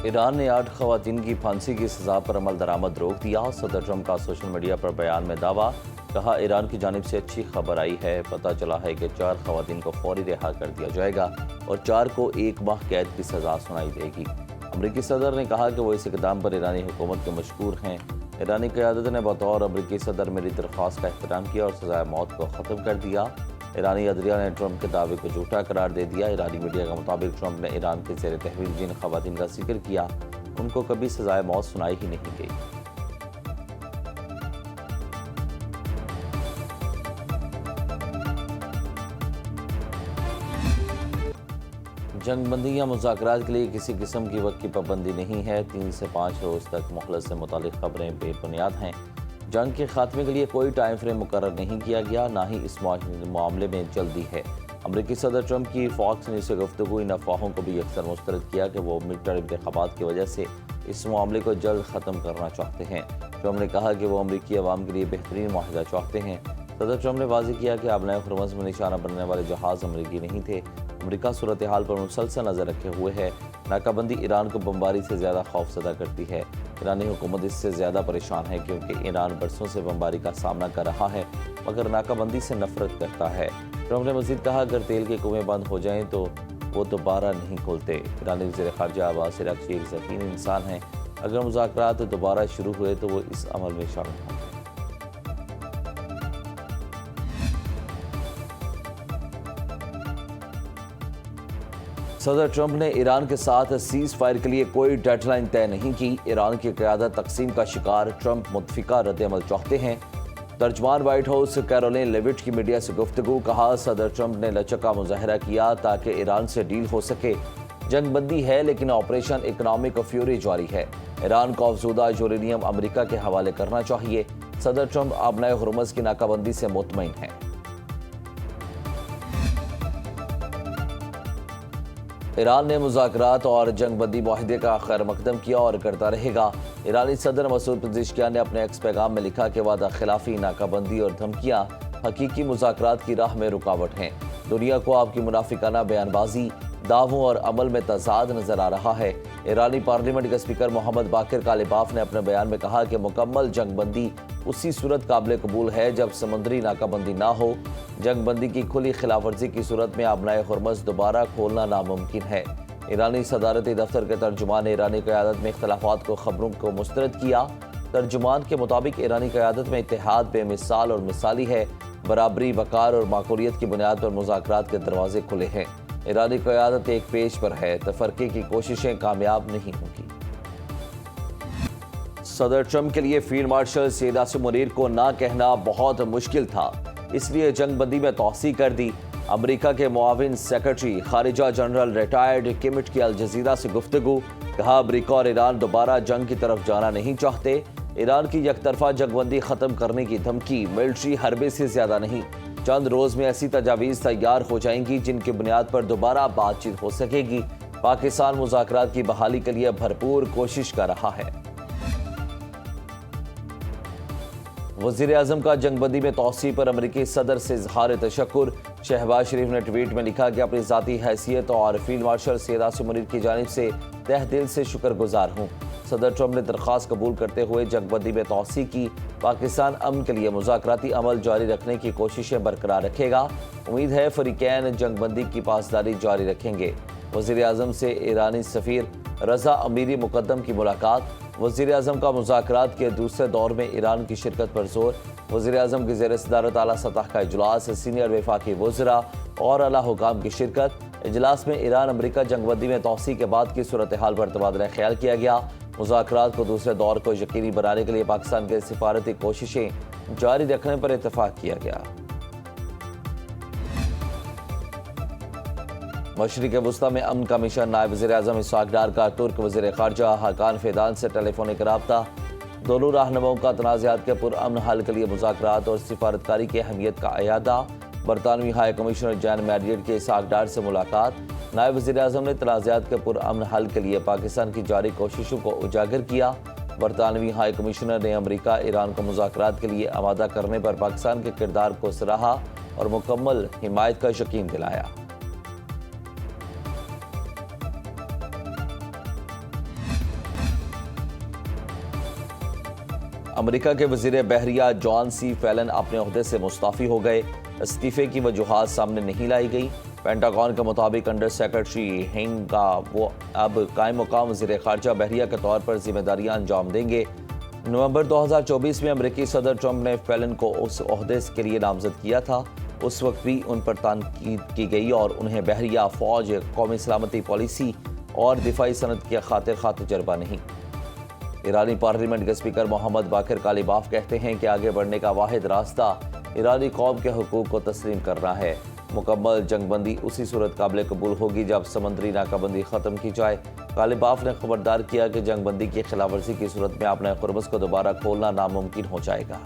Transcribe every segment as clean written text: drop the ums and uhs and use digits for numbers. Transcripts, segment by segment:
ایران نے 8 خواتین کی پھانسی کی سزا پر عمل درآمد روک دیا۔ صدر ٹرمپ کا سوشل میڈیا پر بیان میں دعویٰ، کہا ایران کی جانب سے اچھی خبر آئی ہے، پتہ چلا ہے کہ 4 خواتین کو فوری رہا کر دیا جائے گا اور 4 کو 1 ماہ قید کی سزا سنائی دے گی۔ امریکی صدر نے کہا کہ وہ اس اقدام پر ایرانی حکومت کے مشکور ہیں۔ ایرانی قیادت نے بطور امریکی صدر میری درخواست کا احترام کیا اور سزائے موت کو ختم کر دیا۔ ایرانی عدلیہ نے ٹرمپ کے دعوے کو جھوٹا قرار دے دیا۔ ایرانی میڈیا کے مطابق ٹرمپ نے ایران کے زیر تحویل جن خواتین کا ذکر کیا ان کو کبھی سزائے موت سنائی ہی نہیں گئی۔ جنگ بندی یا مذاکرات کے لیے کسی قسم کی وقت کی پابندی نہیں ہے۔ 3 سے 5 روز تک مہلت سے متعلق خبریں بے بنیاد ہیں۔ جنگ کے خاتمے کے لیے کوئی ٹائم فریم مقرر نہیں کیا گیا، نہ ہی اس معاملے میں جلدی ہے۔ امریکی صدر ٹرمپ کی فاکس نیوز سے گفتگو ان افواہوں کو بھی اکثر مسترد کیا کہ وہ مڈ ٹرم انتخابات کی وجہ سے اس معاملے کو جلد ختم کرنا چاہتے ہیں۔ ٹرمپ نے کہا کہ وہ امریکی عوام کے لیے بہترین معاہدہ چاہتے ہیں۔ صدر ٹرمپ نے واضح کیا کہ آبنائے ہرمز میں نشانہ بننے والے جہاز امریکی نہیں تھے۔ امریکہ صورتحال پر مسلسل نظر رکھے ہوئے ہے۔ ناکہ بندی ایران کو بمباری سے زیادہ خوفزدہ کرتی ہے۔ ایرانی حکومت اس سے زیادہ پریشان ہے کیونکہ ایران برسوں سے بمباری کا سامنا کر رہا ہے مگر ناکہ بندی سے نفرت کرتا ہے۔ ٹرمپ نے مزید کہا اگر تیل کے کنویں بند ہو جائیں تو وہ دوبارہ نہیں کھولتے۔ ایرانی وزیر خارجہ عباس عراقچی ایک ذہین انسان ہیں، اگر مذاکرات دوبارہ شروع ہوئے تو وہ اس عمل میں شامل ہوں گے۔ صدر ٹرمپ نے ایران کے ساتھ سیز فائر کے لیے کوئی ڈیڈ لائن طے نہیں کی۔ ایران کی قیادت تقسیم کا شکار، ٹرمپ متفقہ رد عمل چاہتے ہیں۔ ترجمان وائٹ ہاؤس کیرولین لیوٹ کی میڈیا سے گفتگو، کہا صدر ٹرمپ نے لچک کا مظاہرہ کیا تاکہ ایران سے ڈیل ہو سکے۔ جنگ بندی ہے لیکن آپریشن اکنامک فیوری جاری ہے۔ ایران کو افزودہ یورینیم امریکہ کے حوالے کرنا چاہیے۔ صدر ٹرمپ آبنائے ہرمز کی ناکہ بندی سے مطمئن ہیں۔ ایران نے مذاکرات اور جنگ بندی معاہدے کا خیر مقدم کیا اور کرتا رہے گا۔ ایرانی صدر مسعود پزشکیان نے اپنے ایکس پیغام میں لکھا کہ وعدہ خلافی، ناکہ بندی اور دھمکیاں حقیقی مذاکرات کی راہ میں رکاوٹ ہیں۔ دنیا کو آپ کی منافقانہ بیان بازی، دعووں اور عمل میں تضاد نظر آ رہا ہے۔ ایرانی پارلیمنٹ کے اسپیکر محمد باقر کالباف نے اپنے بیان میں کہا کہ مکمل جنگ بندی اسی صورت قابل قبول ہے جب سمندری ناکہ بندی نہ ہو۔ جنگ بندی کی کھلی خلاف ورزی کی صورت میں آبنائے ہرمز دوبارہ کھولنا ناممکن ہے۔ ایرانی صدارتی دفتر کے ترجمان نے ایرانی قیادت میں اختلافات کو خبروں کو مسترد کیا۔ ترجمان کے مطابق ایرانی قیادت میں اتحاد بے مثال اور مثالی ہے۔ برابری، وقار اور معقولیت کی بنیاد پر مذاکرات کے دروازے کھلے ہیں۔ ایرانی قیادت ایک پیج پر ہے، تفرقے کی کوششیں کامیاب نہیں ہوں گی۔ صدر ٹرمپ کے لیے فیلڈ مارشل سید عاصم منیر کو نہ کہنا بہت مشکل تھا، اس لیے جنگ بندی میں توسیع کر دی۔ امریکہ کے معاون سیکرٹری خارجہ جنرل ریٹائرڈ کمٹ کی الجزیرہ سے گفتگو، کہا امریکہ اور ایران دوبارہ جنگ کی طرف جانا نہیں چاہتے۔ ایران کی یک طرفہ جنگ بندی ختم کرنے کی دھمکی ملٹری حربے سے زیادہ نہیں، چند روز میں ایسی تجاویز تیار ہو جائیں گی جن کی بنیاد پر دوبارہ بات چیت ہو سکے گی۔ پاکستان مذاکرات کی بحالی کے لیے بھرپور کوشش کر رہا ہے۔ وزیر اعظم کا جنگ بندی میں توسیع پر امریکی صدر سے اظہار تشکر، شہباز شریف نے ٹویٹ میں لکھا کہ اپنی ذاتی حیثیت اور فیلڈ مارشل سید عاصم منیر کی جانب سے تہ دل سے شکر گزار ہوں۔ صدر ٹرمپ نے درخواست قبول کرتے ہوئے جنگ بندی میں توسیع کی۔ پاکستان امن کے لیے مذاکراتی عمل جاری رکھنے کی کوششیں برقرار رکھے گا۔ امید ہے فریقین جنگ بندی کی پاسداری جاری رکھیں گے۔ وزیر اعظم سے ایرانی سفیر رضا امیری مقدم کی ملاقات، وزیر اعظم کا مذاکرات کے دوسرے دور میں ایران کی شرکت پر زور، وزیر اعظم کی زیر صدارت اعلیٰ سطح کا اجلاس، سینئر وفاقی وزراء اور اعلیٰ حکام کی شرکت۔ اجلاس میں ایران امریکہ جنگ بندی میں توسیع کے بعد کی صورتحال پر تبادلہ خیال کیا گیا۔ مذاکرات کو دوسرے دور کو یقینی بنانے کے لیے پاکستان کے سفارتی کوششیں جاری رکھنے پر اتفاق کیا گیا۔ مشرق وسطی میں امن کا مشن، نائب وزیر اعظم اسحاق ڈار کا ترک وزیر خارجہ حاکان فیدان سے ٹیلی فونک رابطہ، دونوں رہنماؤں کا تنازعات کے پرامن حل کے لیے مذاکرات اور سفارتکاری کی اہمیت کا اعادہ۔ برطانوی ہائی کمشنر جان میڈیٹ کی اسحاق ڈار سے ملاقات، نائب وزیر اعظم نے تنازعات کے پرامن حل کے لیے پاکستان کی جاری کوششوں کو اجاگر کیا۔ برطانوی ہائی کمشنر نے امریکہ ایران کو مذاکرات کے لیے آمادہ کرنے پر پاکستان کے کردار کو سراہا اور مکمل حمایت کا یقین دلایا۔ امریکہ کے وزیر بحریہ جان سی فیلن اپنے عہدے سے مستعفی ہو گئے۔ استعفے کی وجوہات سامنے نہیں لائی گئی۔ پینٹاگون کے مطابق انڈر سیکرٹری ہنگ کا وہ اب قائم مقام وزیر خارجہ بحریہ کے طور پر ذمہ داریاں انجام دیں گے۔ نومبر 2024 میں امریکی صدر ٹرمپ نے فیلن کو اس عہدے کے لیے نامزد کیا تھا۔ اس وقت بھی ان پر تنقید کی گئی اور انہیں بحریہ، فوج، قومی سلامتی پالیسی اور دفاعی صنعت کی خاطر تجربہ نہیں۔ ایرانی پارلیمنٹ کے اسپیکر محمد باقر کالیباف کہتے ہیں کہ آگے بڑھنے کا واحد راستہ ایرانی قوم کے حقوق کو تسلیم کرنا ہے۔ مکمل جنگ بندی اسی صورت قابل قبول ہوگی جب سمندری ناکہ بندی ختم کی جائے۔ کالیباف نے خبردار کیا کہ جنگ بندی کی خلاف ورزی کی صورت میں اپنے قربس کو دوبارہ کھولنا ناممکن ہو جائے گا۔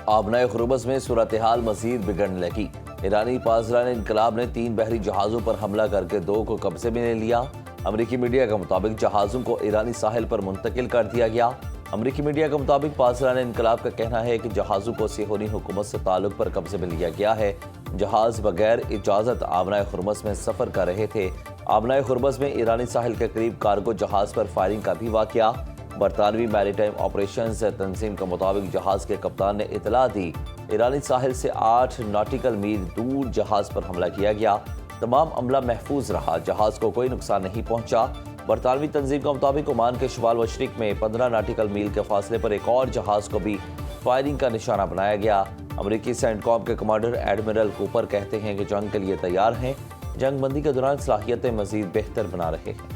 آبنائے خربس میں صورتحال مزید بگڑنے لگی۔ ایرانی پاسداران انقلاب نے 3 بحری جہازوں پر حملہ کر کے 2 کو قبضے میں لے لیا۔ امریکی میڈیا کے مطابق جہازوں کو ایرانی ساحل پر منتقل کر دیا گیا۔ امریکی میڈیا کے مطابق پاسداران انقلاب کا کہنا ہے کہ جہازوں کو صہیونی حکومت سے تعلق پر قبضے میں لیا گیا ہے۔ جہاز بغیر اجازت آبنائے خرمس میں سفر کر رہے تھے۔ آبنائے خرمس میں ایرانی ساحل کے قریب کارگو جہاز پر فائرنگ کا بھی واقعہ۔ برطانوی میری ٹائم آپریشنز تنظیم کے مطابق جہاز کے کپتان نے اطلاع دی، ایرانی ساحل سے 8 ناٹیکل میل دور جہاز پر حملہ کیا گیا۔ تمام عملہ محفوظ رہا، جہاز کو کوئی نقصان نہیں پہنچا۔ برطانوی تنظیم کے مطابق عمان کے شمال مشرق میں 15 ناٹیکل میل کے فاصلے پر ایک اور جہاز کو بھی فائرنگ کا نشانہ بنایا گیا۔ امریکی سینٹ کام کے کمانڈر ایڈمرل کوپر کہتے ہیں کہ جنگ کے لیے تیار ہیں، جنگ بندی کے دوران صلاحیتیں مزید بہتر بنا رہے ہیں۔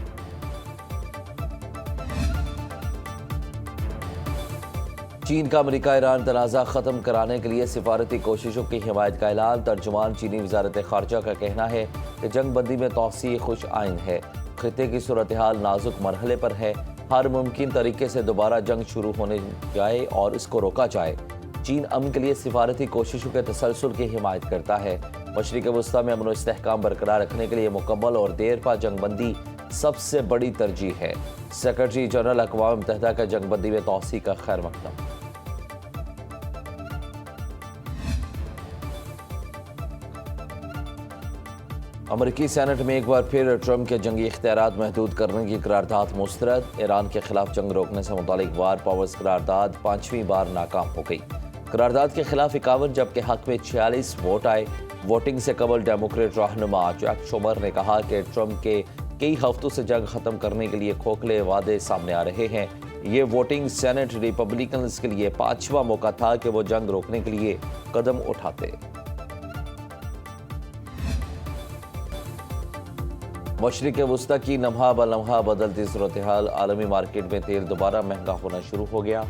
چین کا امریکہ ایران تنازع ختم کرانے کے لیے سفارتی کوششوں کی حمایت کا اعلان۔ ترجمان چینی وزارت خارجہ کا کہنا ہے کہ جنگ بندی میں توسیع خوش آئند ہے، خطے کی صورتحال نازک مرحلے پر ہے، ہر ممکن طریقے سے دوبارہ جنگ شروع ہونے جائے اور اس کو روکا جائے۔ چین امن کے لیے سفارتی کوششوں کے تسلسل کی حمایت کرتا ہے۔ مشرق وسطیٰ میں امن و استحکام برقرار رکھنے کے لیے مکمل اور دیر پا جنگ بندی سب سے بڑی ترجیح ہے۔ سیکرٹری جنرل اقوام متحدہ کا جنگ بندی میں توسیع کا خیر مقدم۔ امریکی سینٹ میں ایک بار پھر ٹرمپ کے جنگی اختیارات محدود کرنے کی قرارداد مسترد۔ ایران کے خلاف جنگ روکنے سے متعلق وار پاورز قرارداد 5ویں بار ناکام ہو گئی۔ قرارداد کے خلاف 51 جبکہ حق میں 46 ووٹ آئے۔ ووٹنگ سے قبل ڈیموکریٹ رہنما جیک شومر نے کہا کہ ٹرمپ کے کئی ہفتوں سے جنگ ختم کرنے کے لیے کھوکھلے وعدے سامنے آ رہے ہیں۔ یہ ووٹنگ سینٹ ریپبلکنز کے لیے 5واں موقع تھا کہ وہ جنگ روکنے کے لیے قدم اٹھاتے۔ مشرق وسطیٰ کی لمحہ بلمحہ بدلتی صورتحال، عالمی مارکیٹ میں تیل دوبارہ مہنگا ہونا شروع ہو گیا۔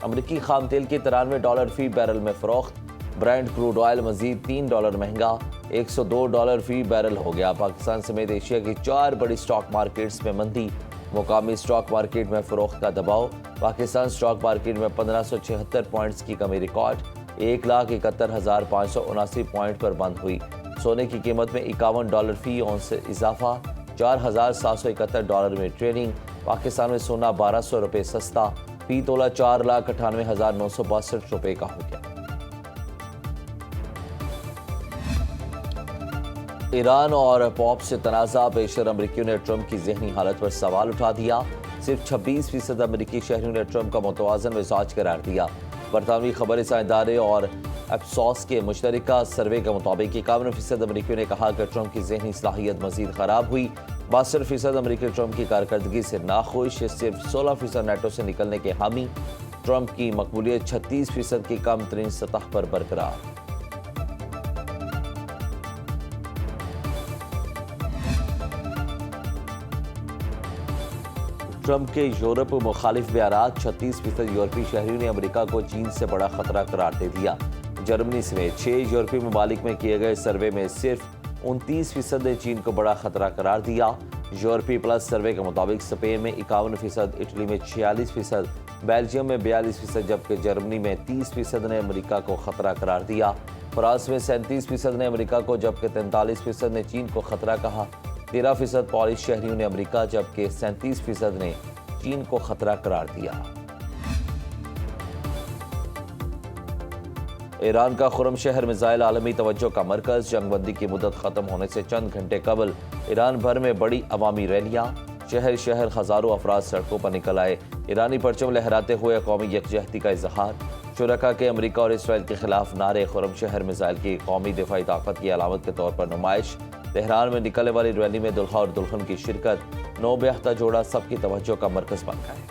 امریکی خام تیل کی $93 فی بیرل میں فروخت۔ برینٹ کروڈ آئل مزید $3 مہنگا، $102 فی بیرل ہو گیا۔ پاکستان سمیت ایشیا کی 4 بڑی سٹاک مارکیٹس میں مندی، مقامی سٹاک مارکیٹ میں فروخت کا دباؤ۔ پاکستان سٹاک مارکیٹ میں 1576 پوائنٹس کی کمی ریکارڈ، 1,71,579 پوائنٹ پر بند ہوئی۔ سونے کی قیمت میں $51 فی اونس اضافہ، $4,771 میں ٹریڈنگ۔ پاکستان میں سونا $1,200 سستا، فی تولہ $4,98,962 کا ہو گیا۔ ایران اور پوپ سے تنازع، بیشتر امریکیوں نے ٹرمپ کی ذہنی حالت پر سوال اٹھا دیا۔ صرف 26% امریکی شہریوں نے ٹرمپ کا متوازن مزاج قرار دیا۔ برطانوی خبر رساں ادارے اور ایپسوس کے مشترکہ سروے کے مطابق 51% امریکیوں نے کہا کہ ٹرمپ کی ذہنی صلاحیت مزید خراب ہوئی۔ 62% امریکی ٹرمپ کی کارکردگی سے ناخوش، صرف 16% نیٹو سے نکلنے کے حامی۔ ٹرمپ کی مقبولیت 36% کی کم ترین سطح پر برقرار۔ ٹرمپ کے یورپ مخالف بیانات، 36% یورپی شہریوں نے امریکہ کو چین سے بڑا خطرہ قرار دے دیا۔ جرمنی سمیت 6 یورپی ممالک میں کیے گئے سروے میں صرف 29% نے چین کو بڑا خطرہ قرار دیا۔ یورپی پلس سروے کے مطابق اسپین میں 51%، اٹلی میں 46%، بیلجیم میں 42%، جبکہ جرمنی میں 30% نے امریکہ کو خطرہ قرار دیا۔ فرانس میں 37% نے امریکہ کو، جبکہ 43% نے چین کو خطرہ کہا۔ 13% پولش شہریوں نے امریکہ، جبکہ 37% نے چین کو خطرہ قرار دیا۔ ایران کا خرم شہر میزائل عالمی توجہ کا مرکز، جنگ بندی کی مدت ختم ہونے سے چند گھنٹے قبل ایران بھر میں بڑی عوامی ریلیاں، شہر شہر ہزاروں افراد سڑکوں پر نکل آئے، ایرانی پرچم لہراتے ہوئے قومی یکجہتی کا اظہار، شرکاء کے امریکہ اور اسرائیل کے خلاف نعرے، خرم شہر میزائل کی قومی دفاعی طاقت کی علامت کے طور پر نمائش، تہران میں نکلنے والی ریلی میں دلہا اور دلہن کی شرکت، نو بیاہتا جوڑا سب کی توجہ کا مرکز بن گئے۔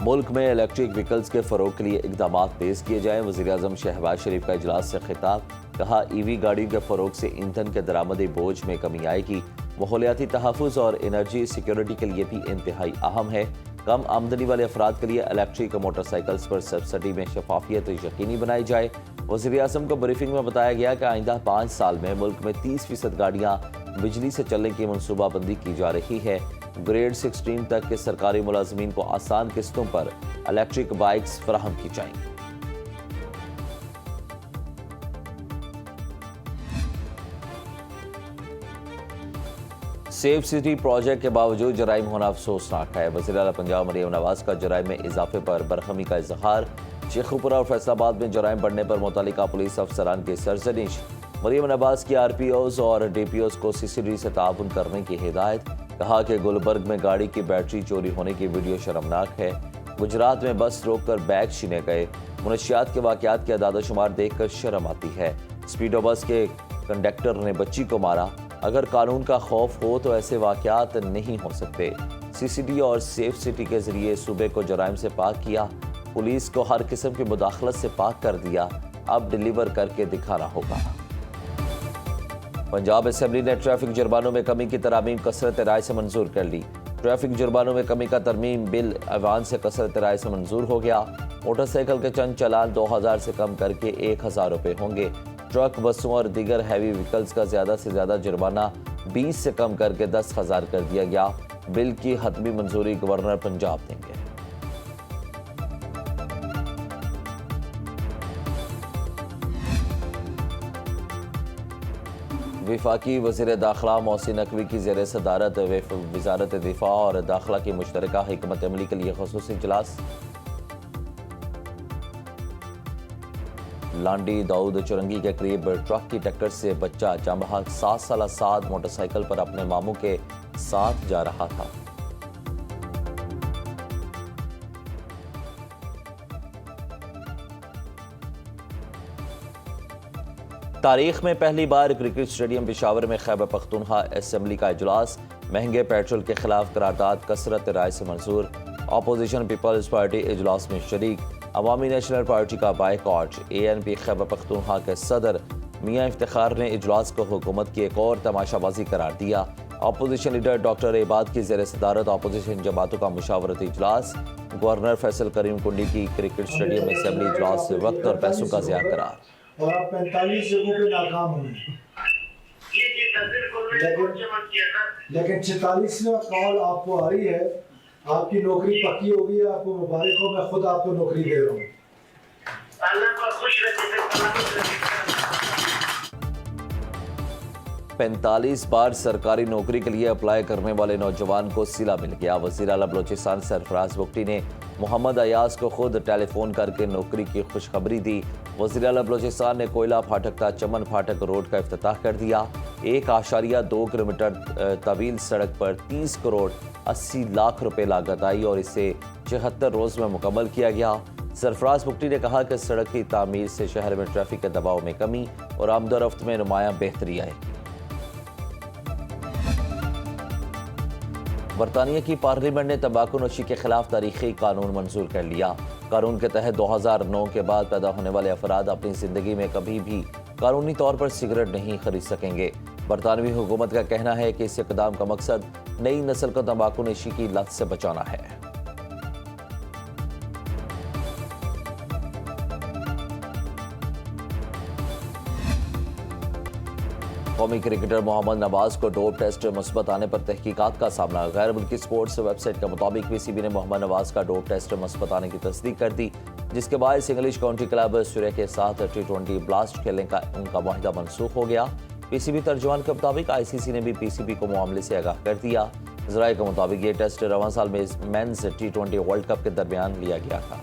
ملک میں الیکٹرک وہیکلز کے فروغ کے لیے اقدامات تیز کیے جائیں، وزیراعظم شہباز شریف کا اجلاس سے خطاب، کہا ای وی گاڑیوں کے فروغ سے ایندھن کے درآمدی بوجھ میں کمی آئے گی، ماحولیاتی تحفظ اور انرجی سیکیورٹی کے لیے بھی انتہائی اہم ہے، کم آمدنی والے افراد کے لیے الیکٹرک موٹر سائیکلز پر سبسڈی میں شفافیت یقینی بنائی جائے۔ وزیراعظم کو بریفنگ میں بتایا گیا کہ آئندہ 5 سال میں ملک میں 30% گاڑیاں بجلی سے چلنے کی منصوبہ بندی کی جا رہی ہے، گریڈ 16 تک کے سرکاری ملازمین کو آسان قسطوں پر الیکٹرک بائکس فراہم کی جائیں۔ سیف سٹی پروجیکٹ کے باوجود جرائم ہونا افسوسناک ہے، وزیر اعلیٰ پنجاب مریم نواز کا جرائم میں اضافے پر برہمی کا اظہار، شیخوپورہ اور فیصل آباد میں جرائم بڑھنے پر متعلقہ پولیس افسران کی سرزنش، مریم نواز کی آر پی اوز اور ڈی پی اوز کو سی سی ٹی وی سے تعاون کرنے کی ہدایت، کہا کہ گلبرگ میں گاڑی کی بیٹری چوری ہونے کی ویڈیو شرمناک ہے، گجرات میں بس روک کر بیگ چھینے گئے، منشیات کے واقعات کے اعداد و شمار دیکھ کر شرم آتی ہے، اسپیڈو بس کے کنڈکٹر نے بچی کو مارا، اگر قانون کا خوف ہو تو ایسے واقعات نہیں ہو سکتے، سی سی ٹی اور سیف سٹی کے ذریعے صوبے کو جرائم سے پاک کیا، پولیس کو ہر قسم کی مداخلت سے پاک کر دیا، اب ڈیلیور کر کے دکھانا ہوگا۔ پنجاب اسمبلی نے ٹریفک جرمانوں میں کمی کی ترامیم کثرت رائے سے منظور کر لی، ٹریفک جرمانوں میں کمی کا ترمیم بل ایوان سے کثرت رائے سے منظور ہو گیا، موٹر سائیکل کے چند چالان 2000 سے کم کر کے 1000 روپے ہوں گے، ٹرک، بسوں اور دیگر ہیوی وہیکلز کا زیادہ سے زیادہ جرمانہ 20 سے کم کر کے 10,000 کر دیا گیا، بل کی حتمی منظوری گورنر پنجاب دیں گے۔ وفاقی وزیر داخلہ محسن نقوی کی زیر صدارت وزارت دفاع اور داخلہ کی مشترکہ حکمت عملی کے لیے خصوصی اجلاس، لانڈی داؤد چرنگی کے قریب ٹرک کی ٹکر سے بچہ جاں بحق 7 سالہ سعد موٹر سائیکل پر اپنے ماموں کے ساتھ جا رہا تھا۔ تاریخ میں پہلی بار کرکٹ اسٹیڈیم پشاور میں خیبر پختونخوا اسمبلی کا اجلاس، مہنگے پیٹرول کے خلاف قرارداد کثرت رائے سے منظور، اپوزیشن پیپلز پارٹی اجلاس میں شریک، عوامی نیشنل پارٹی کا بائیکاٹ، اے این پی خیبر پختونخوا کے صدر میاں افتخار نے اجلاس کو حکومت کی ایک اور تماشا بازی قرار دیا، اپوزیشن لیڈر ڈاکٹر عباد کی زیر صدارت اپوزیشن جماعتوں کا مشاورتی اجلاس، گورنر فیصل کریم کنڈی کی کرکٹ اسٹیڈیم اسمبلی اجلاس سے وقت اور پیسوں کا ضیاع قرار۔ اور آپ 45 جگہوں پہ ناکام ہوئے لیکن 46واں کال آپ کو آ رہی ہے، آپ کی نوکری پکی ہوگی، آپ کو مبارک ہو، میں خود آپ کو نوکری دے رہا ہوں۔ اللہ کا خوش رکھے۔ 45 بار سرکاری نوکری کے لیے اپلائی کرنے والے نوجوان کو صلہ مل گیا، وزیر اعلیٰ بلوچستان سرفراز بگٹی نے محمد ایاز کو خود ٹیلی فون کر کے نوکری کی خوشخبری دی، وزیر اعلیٰ بلوچستان نے کوئلہ پھاٹک تا چمن پھاٹک روڈ کا افتتاح کر دیا، 1.2 کلومیٹر طویل سڑک پر 30 کروڑ 80 لاکھ روپے لاگت آئی اور اسے 76 روز میں مکمل کیا گیا۔ سرفراز بگٹی نے کہا کہ سڑک کی تعمیر سے شہر میں ٹریفک کے دباؤ میں کمی اور آمد و رفت میں نمایاں بہتری آئے گی۔ برطانیہ کی پارلیمنٹ نے تمباکو نوشی کے خلاف تاریخی قانون منظور کر لیا، قانون کے تحت 2009 کے بعد پیدا ہونے والے افراد اپنی زندگی میں کبھی بھی قانونی طور پر سگریٹ نہیں خرید سکیں گے۔ برطانوی حکومت کا کہنا ہے کہ اس اقدام کا مقصد نئی نسل کو تمباکو نوشی کی لت سے بچانا ہے۔ قومی کرکٹر محمد نواز کو ڈوپ ٹیسٹ مثبت آنے پر تحقیقات کا سامنا، غیر ملکی سپورٹس ویب سائٹ کے مطابق پی سی بی نے محمد نواز کا ڈوپ ٹیسٹ مثبت آنے کی تصدیق کر دی، جس کے باعث انگلش کاؤنٹی کلب سوریا کے ساتھ T20 بلاسٹ کھیلنے کا ان کا معاہدہ منسوخ ہو گیا۔ پی سی بی ترجمان کے مطابق آئی سی سی نے بھی پی سی بی کو معاملے سے آگاہ کر دیا۔ ذرائع کے مطابق یہ ٹیسٹ رواں سال میں مینز T20 ورلڈ کپ کے درمیان لیا گیا تھا۔